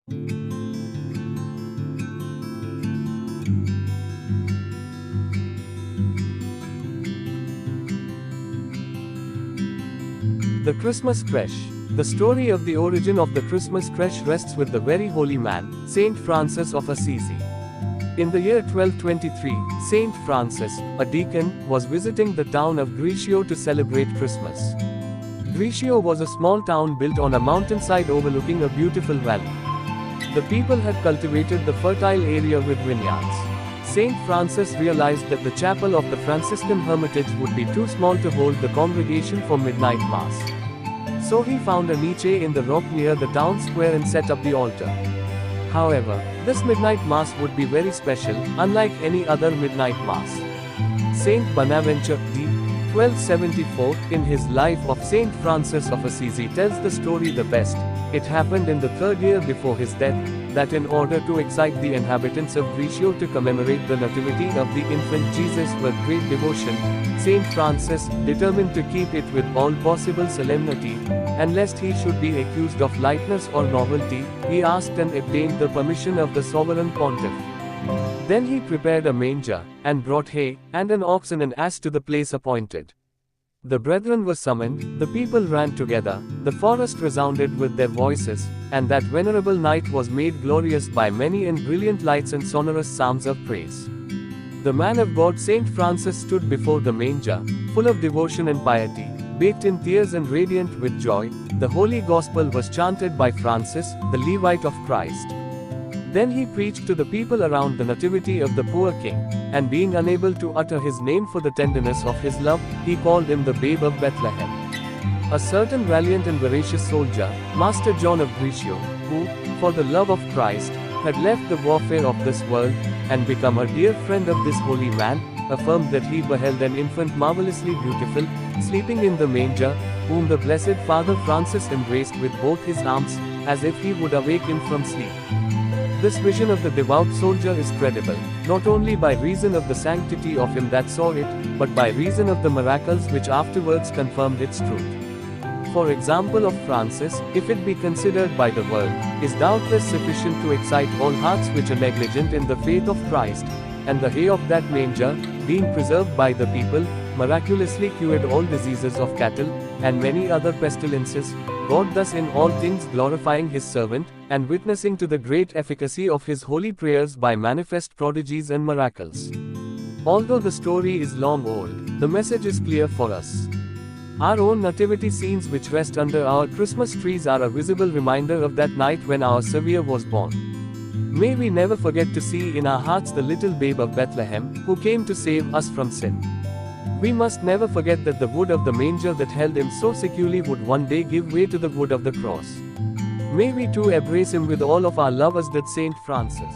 The Christmas Creche. The story of the origin of the Christmas creche rests with the very holy man, Saint Francis of Assisi. In the year 1223, Saint Francis, a deacon, was visiting the town of CRECHE to celebrate Christmas. CRECHE was a small town built on a mountainside overlooking a beautiful valley. The people had cultivated the fertile area with vineyards. Saint Francis realized that the chapel of the Franciscan hermitage would be too small to hold the congregation for midnight mass. So he found a niche in the rock near the town square and set up the altar. However, this midnight mass would be very special, unlike any other midnight mass. Saint Bonaventure d. 1274, in his Life of Saint Francis of Assisi, tells the story the best. It happened in the third year before his death, that in order to excite the inhabitants of CRECHE to commemorate the nativity of the infant Jesus with great devotion, Saint Francis determined to keep it with all possible solemnity, and lest he should be accused of lightness or novelty, he asked and obtained the permission of the sovereign pontiff. Then he prepared a manger, and brought hay, and an ox and an ass to the place appointed. The brethren were summoned, the people ran together, the forest resounded with their voices, and that venerable night was made glorious by many and brilliant lights and sonorous psalms of praise. The man of God Saint Francis stood before the manger, full of devotion and piety, baked in tears and radiant with joy. The holy gospel was chanted by Francis, the Levite of Christ. Then he preached to the people around the nativity of the poor king, and being unable to utter his name for the tenderness of his love, he called him the Babe of Bethlehem. A certain valiant and veracious soldier, Master John of CRECHE, who, for the love of Christ, had left the warfare of this world, and become a dear friend of this holy man, affirmed that he beheld an infant marvelously beautiful, sleeping in the manger, whom the Blessed Father Francis embraced with both his arms, as if he would awake him from sleep. This vision of the devout soldier is credible, not only by reason of the sanctity of him that saw it, but by reason of the miracles which afterwards confirmed its truth. For example of Francis, if it be considered by the world, is doubtless sufficient to excite all hearts which are negligent in the faith of Christ, and the hay of that manger, being preserved by the people, miraculously cured all diseases of cattle, and many other pestilences, God thus in all things glorifying his servant, and witnessing to the great efficacy of his holy prayers by manifest prodigies and miracles. Although the story is long old, the message is clear for us. Our own nativity scenes which rest under our Christmas trees are a visible reminder of that night when our Saviour was born. May we never forget to see in our hearts the little babe of Bethlehem, who came to save us from sin. We must never forget that the wood of the manger that held him so securely would one day give way to the wood of the cross. May we too embrace him with all of our love as did Saint Francis.